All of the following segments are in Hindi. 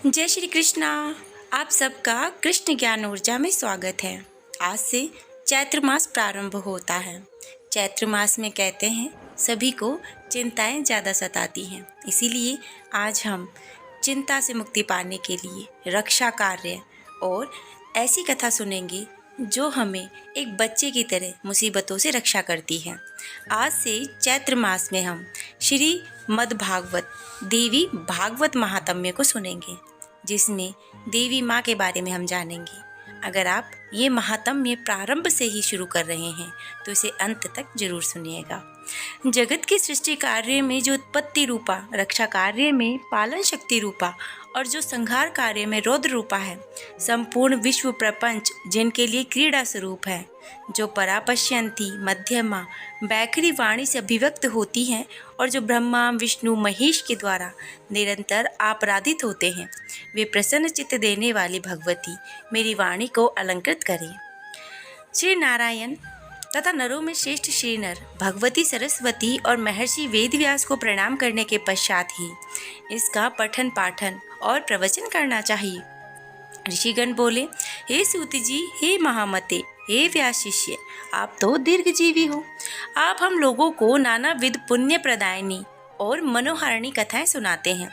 जय श्री कृष्णा। आप सबका कृष्ण ज्ञान ऊर्जा में स्वागत है। आज से चैत्र मास प्रारंभ होता है। चैत्र मास में कहते हैं सभी को चिंताएं ज़्यादा सताती हैं, इसीलिए आज हम चिंता से मुक्ति पाने के लिए रक्षा कार्य और ऐसी कथा सुनेंगे जो हमें एक बच्चे की तरह मुसीबतों से रक्षा करती है। आज से चैत्र मास में हम श्री मद्भागवत देवी भागवत महात्म्य को सुनेंगे, जिसमें देवी माँ के बारे में हम जानेंगे। अगर आप ये महात्म्य प्रारंभ से ही शुरू कर रहे हैं तो इसे अंत तक जरूर सुनिएगा। जगत की सृष्टि कार्य में जो उत्पत्ति रूपा, रक्षा कार्य में पालन शक्ति रूपा और जो संहार कार्य में रौद्र रूपा है, संपूर्ण विश्व प्रपंच जिनके लिए क्रीड़ा स्वरूप है, जो परापश्यंती मध्यमा बैखरी वाणी से अभिव्यक्त होती हैं और जो ब्रह्मा विष्णु महेश के द्वारा निरंतर आपराधित होते हैं, वे प्रसन्न चित्त देने वाली भगवती मेरी वाणी को अलंकृत करें। श्री नारायण तथा नरों में श्रेष्ठ श्री नर भगवती सरस्वती और महर्षि वेदव्यास को प्रणाम करने के पश्चात ही इसका पठन पाठन और प्रवचन करना चाहिए। ऋषिगण बोले, हे सूत जी, हे महामते, हे व्यास शिष्य, आप तो दीर्घजीवी हो। आप हम लोगों को नानाविध पुण्य प्रदायनी और मनोहारिणी कथाएं सुनाते हैं।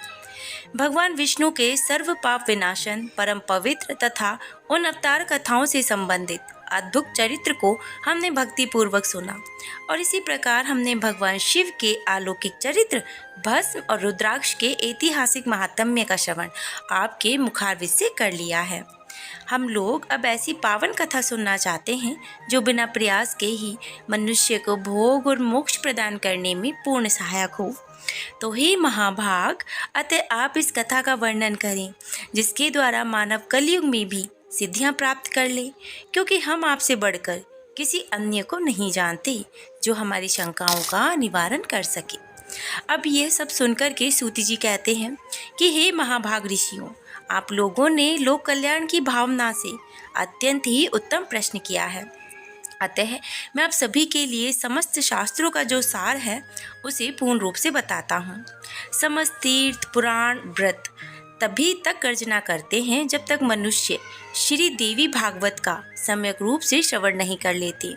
भगवान विष्णु के सर्व पाप विनाशन, परम पवित्र तथा उन अवतार कथाओं से संबंधित अद्भुत चरित्र को हमने भक्ति पूर्वक सुना और इसी प्रकार हमने भगवान शिव के अलौकिक चरित्र भस्म और रुद्राक्ष के ऐतिहासिक महात्म्य का श्रवण आपके मुखारविंद से कर लिया है। हम लोग अब ऐसी पावन कथा सुनना चाहते हैं जो बिना प्रयास के ही मनुष्य को भोग और मोक्ष प्रदान करने में पूर्ण सहायक हो। तो हे महाभाग, अतः आप इस कथा का वर्णन करें जिसके द्वारा मानव कलयुग में भी सिद्धियां प्राप्त कर ले, क्योंकि हम आपसे बढ़कर किसी अन्य को नहीं जानते जो हमारी शंकाओं का निवारण कर सके। अब यह सब सुनकर के सूत जी कहते हैं कि हे महाभाग ऋषियों, आप लोगों ने लोक कल्याण की भावना से अत्यंत ही उत्तम प्रश्न किया है। अतः मैं आप सभी के लिए समस्त शास्त्रों का जो सार है उसे पूर्ण रूप से बताता हूँ। समस्त तीर्थ पुराण व्रत तभी तक गर्जना करते हैं जब तक मनुष्य श्री देवी भागवत का सम्यक रूप से श्रवण नहीं कर लेते।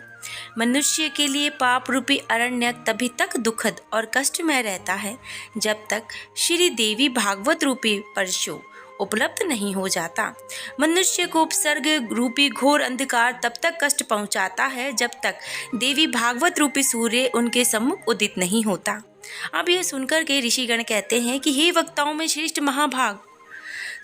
मनुष्य के लिए पाप रूपी अरण्यक तभी तक दुखद और कष्टमय रहता है जब तक श्री देवी भागवत रूपी परशु उपलब्ध नहीं हो जाता। मनुष्य को उपसर्ग रूपी घोर अंधकार तब तक कष्ट पहुंचाता है जब तक देवी भागवत रूपी सूर्य उनके सम्मुख उदित नहीं होता। अब यह सुनकर के ऋषिगण कहते हैं कि हे वक्ताओं में श्रेष्ठ महाभाग,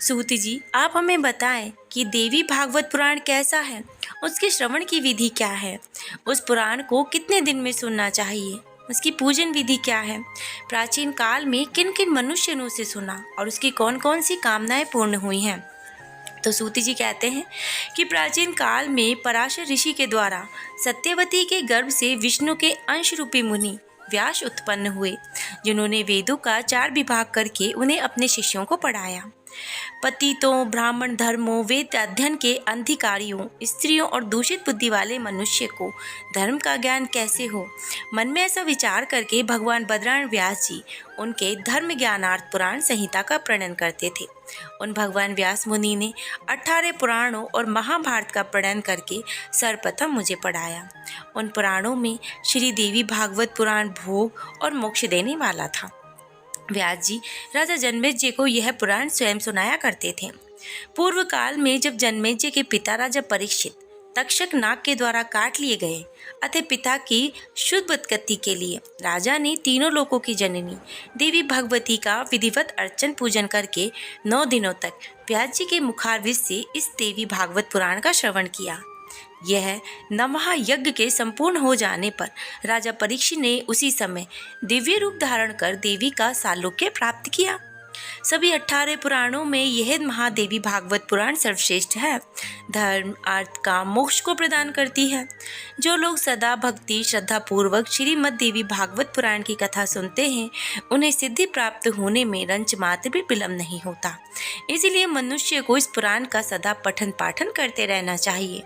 सूत जी, आप हमें बताएं कि देवी भागवत पुराण कैसा है, उसके श्रवण की विधि क्या है, उस पुराण को कितने दिन में सुनना चाहिए, उसकी पूजन विधि क्या है, प्राचीन काल में किन किन मनुष्य ने उसे सुना और उसकी कौन कौन सी कामनाएं पूर्ण हुई हैं। तो सूत जी कहते हैं कि प्राचीन काल में पराशर ऋषि के द्वारा सत्यवती के गर्भ से विष्णु के अंश रूपी मुनि व्यास उत्पन्न हुए, जिन्होंने वेदों का 4 विभाग करके उन्हें अपने शिष्यों को पढ़ाया। पतितों, ब्राह्मण धर्मों, वेद अध्ययन के अंधिकारियों, स्त्रियों और दूषित बुद्धि वाले मनुष्य को धर्म का ज्ञान कैसे हो, मन में ऐसा विचार करके भगवान बद्रीनारायण व्यास जी उनके धर्म ज्ञानार्थ पुराण संहिता का प्रणयन करते थे। उन भगवान व्यास मुनि ने 18 पुराणों और महाभारत का प्रणयन करके सर्वप्रथम मुझे पढ़ाया। उन पुराणों में श्री देवी भागवत पुराण भोग और मोक्ष देने वाला था। व्यास जी राजा जन्मेजय को यह पुराण स्वयं सुनाया करते थे। पूर्व काल में जब जन्मेजय के पिता राजा परीक्षित तक्षक नाग के द्वारा काट लिए गए, अतः पिता की शुद्ध बदगति के लिए राजा ने तीनों लोकों की जननी देवी भगवती का विधिवत अर्चन पूजन करके 9 दिनों तक व्यास जी के मुखारविंद से इस देवी भागवत पुराण का श्रवण किया। यह नवमहायज्ञ के संपूर्ण हो जाने पर राजा परीक्षित ने उसी समय दिव्य रूप धारण कर देवी का सालोक्य प्राप्त किया। सभी 18 पुराणों में यह महादेवी भागवत पुराण सर्वश्रेष्ठ है। धर्म, अर्थ, काम, मोक्ष को प्रदान करती है। जो लोग सदा भक्ति श्रद्धा पूर्वक श्रीमद् देवी भागवत पुराण की कथा सुनते हैं, उन्हें सिद्धि प्राप्त होने में रंच मात्र भी विलंब नहीं होता। इसीलिए मनुष्य को इस पुराण का सदा पठन पाठन करते रहना चाहिए।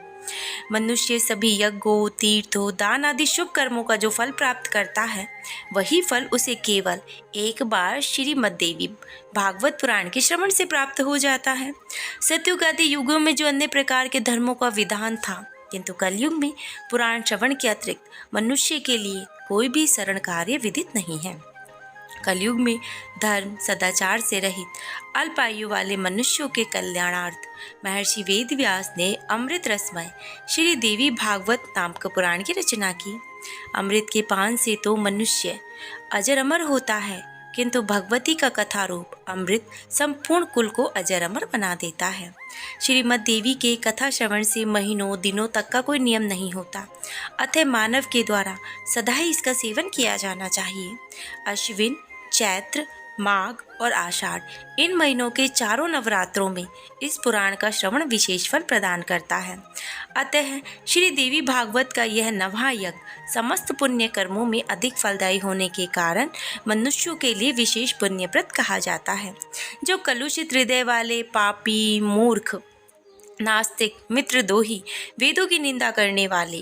मनुष्य सभी यज्ञों, तीर्थों, दान आदि शुभ कर्मों का जो फल प्राप्त करता है, वही फल उसे केवल एक बार श्रीमद् देवी भागवत पुराण के श्रवण से प्राप्त हो जाता है। सतयुग आदि युगों में जो अन्य प्रकार के धर्मों का विधान था, किंतु कलयुग में पुराण श्रवण के अतिरिक्त मनुष्य के लिए कोई भी शरण कार्य विदित नहीं है। कलयुग में धर्म सदाचार से रहित अल्प आयु वाले मनुष्यों के कल्याणार्थ महर्षि वेदव्यास ने अमृत रसमय श्री देवी भागवत नामक पुराण की रचना की। अमृत के पान से तो मनुष्य अजर अमर होता है, किंतु भगवती का कथा रूप अमृत संपूर्ण कुल को अजर अमर बना देता है। श्रीमद् देवी के कथा श्रवण से महीनों दिनों तक का कोई नियम नहीं होता, अतः मानव के द्वारा सदा ही इसका सेवन किया जाना चाहिए। अश्विन, चैत्र, माघ और आषाढ़ इन महीनों के चारों नवरात्रों में इस पुराण का श्रवण विशेष फल प्रदान करता है। अतः श्री देवी भागवत का यह नवहा यज्ञ समस्त पुण्य कर्मों में अधिक फलदायी होने के कारण मनुष्यों के लिए विशेष पुण्यप्रद कहा जाता है। जो कलुषित हृदय वाले पापी, मूर्ख, नास्तिक, मित्रद्रोही, वेदों की निंदा करने वाले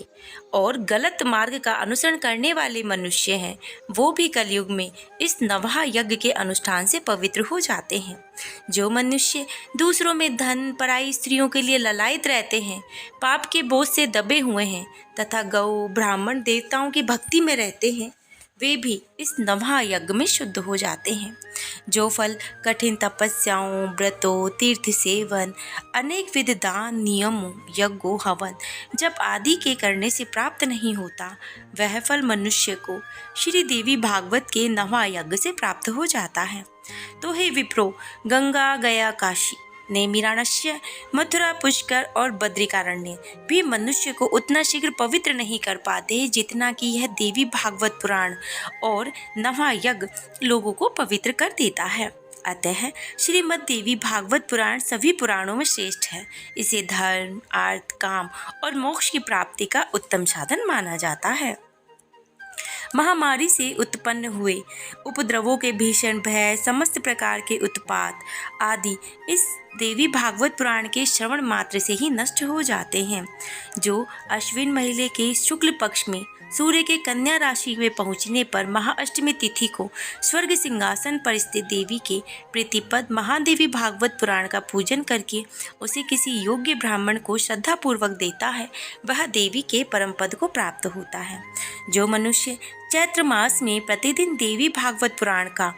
और गलत मार्ग का अनुसरण करने वाले मनुष्य हैं, वो भी कलयुग में इस नवहा यज्ञ के अनुष्ठान से पवित्र हो जाते हैं। जो मनुष्य दूसरों में धन, पराई स्त्रियों के लिए ललायत रहते हैं, पाप के बोझ से दबे हुए हैं तथा गौ, ब्राह्मण, देवताओं की भक्ति में रहते हैं, वे भी इस नवहा यज्ञ में शुद्ध हो जाते हैं। जो फल कठिन तपस्याओं, व्रतों, तीर्थ सेवन, अनेक विध दान, नियमों, यज्ञों, हवन, जप आदि के करने से प्राप्त नहीं होता, वह फल मनुष्य को श्री देवी भागवत के नवहा यज्ञ से प्राप्त हो जाता है। तो हे विप्रो, गंगा, गया, काशी, नेमिराणस्य, मथुरा, पुष्कर और बद्रिकारण्य भी मनुष्य को उतना शीघ्र पवित्र नहीं कर पाते जितना कि यह देवी भागवत पुराण और नवहा यज्ञ लोगों को पवित्र कर देता है। अतः श्रीमद् देवी भागवत पुराण सभी पुराणों में श्रेष्ठ है। इसे धर्म, अर्थ, काम और मोक्ष की प्राप्ति का उत्तम साधन माना जाता है। महामारी से उत्पन्न हुए उपद्रवों के भीषण भय, समस्त प्रकार के उत्पात आदि इस देवी भागवत पुराण के श्रवण मात्र से ही नष्ट हो जाते हैं। जो अश्विन महीने के शुक्ल पक्ष में सूर्य के कन्या राशि में पहुंचने पर महाअष्टमी तिथि को स्वर्ग सिंहासन पर स्थित देवी के प्रीतिपद महादेवी भागवत पुराण का पूजन करके उसे किसी योग्य ब्राह्मण को श्रद्धापूर्वक देता है, वह देवी के परम पद को प्राप्त होता है। जो मनुष्य चैत्र मास में प्रतिदिन देवी भागवत पुराण का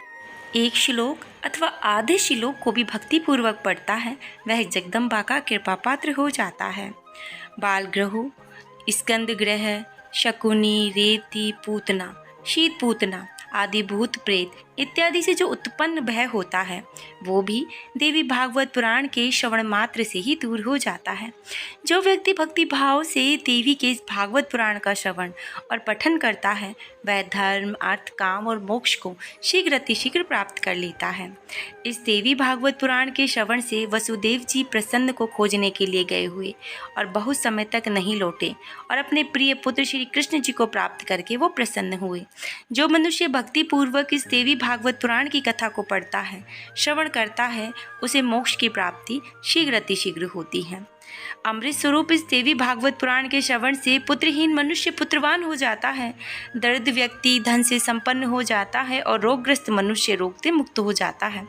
एक श्लोक अथवा आधे श्लोक को भी भक्तिपूर्वक पढ़ता है, वह जगदम्बा का कृपा पात्र हो जाता है। बाल ग्रहों, स्कंद ग्रह, शकुनी, रेती, पूतना, शीत पूतना आदि भूत प्रेत इत्यादि से जो उत्पन्न भय होता है, वो भी देवी भागवत पुराण के श्रवण मात्र से ही दूर हो जाता है। जो व्यक्ति भक्ति भाव से देवी के इस भागवत पुराण का श्रवण और पठन करता है, वह धर्म, अर्थ, काम और मोक्ष को शीघ्र अतिशीघ्र प्राप्त कर लेता है। इस देवी भागवत पुराण के श्रवण से वसुदेव जी प्रसन्न को खोजने के लिए गए हुए और बहुत समय तक नहीं लौटे और अपने प्रिय पुत्र श्री कृष्ण जी को प्राप्त करके वो प्रसन्न हुए। जो मनुष्य भक्ति पूर्वक इस देवी भागवत पुराण की कथा को पढ़ता है, श्रवण करता है, उसे मोक्ष की प्राप्ति शीघ्र अतिशीघ्र होती है। अमृत स्वरूप इस देवी भागवत पुराण के श्रवण से पुत्रहीन मनुष्य पुत्रवान हो जाता है, दरिद्र व्यक्ति धन से संपन्न हो जाता है और रोगग्रस्त मनुष्य रोग से मुक्त हो जाता है।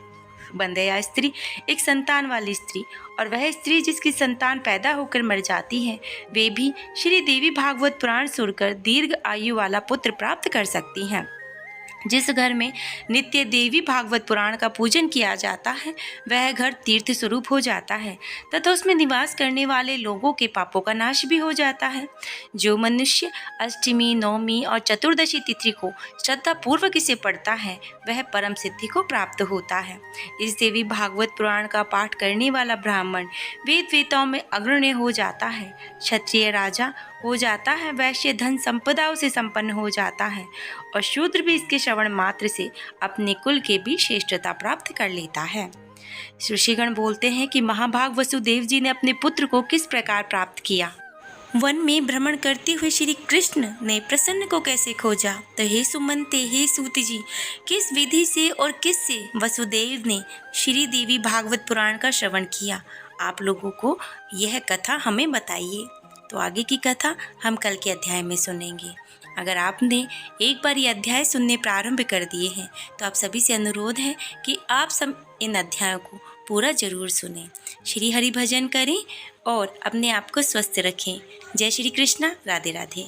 बंध्या स्त्री एक संतान वाली स्त्री और वह स्त्री जिसकी संतान पैदा होकर मर जाती है, वे भी श्री देवी भागवत पुराण सुनकर दीर्घ आयु वाला पुत्र प्राप्त कर सकती हैं। जिस घर में नित्य देवी भागवत पुराण का पूजन किया जाता है, वह घर तीर्थ स्वरूप हो जाता है तथा उसमें निवास करने वाले लोगों के पापों का नाश भी हो जाता है। जो मनुष्य अष्टमी, नवमी और चतुर्दशी तिथि को श्रद्धा पूर्वक इसे पढ़ता है, वह परम सिद्धि को प्राप्त होता है। इस देवी भागवत पुराण का पाठ करने वाला ब्राह्मण वेद वेताओं में अग्रणी हो जाता है, क्षत्रिय राजा हो जाता है, वैश्य धन संपदाओं से संपन्न हो जाता है और शूद्र भी इसके श्रवण मात्र से अपने कुल के भी श्रेष्ठता प्राप्त कर लेता है। ऋषिगण बोलते हैं कि महाभाग वसुदेव जी ने अपने पुत्र को किस प्रकार प्राप्त किया। वन में भ्रमण करते हुए श्री कृष्ण ने प्रसन्न को कैसे खोजा। तो हे सुमंते, हे सूत जी, किस विधि से और किससे वसुदेव ने श्री देवी भागवत पुराण का श्रवण किया, आप लोगों को यह कथा हमें बताइए। तो आगे की कथा हम कल के अध्याय में सुनेंगे। अगर आपने एक बार ये अध्याय सुनने प्रारंभ कर दिए हैं तो आप सभी से अनुरोध है कि आप सब इन अध्यायों को पूरा जरूर सुनें। श्री हरि भजन करें और अपने आप को स्वस्थ रखें। जय श्री कृष्णा। राधे राधे।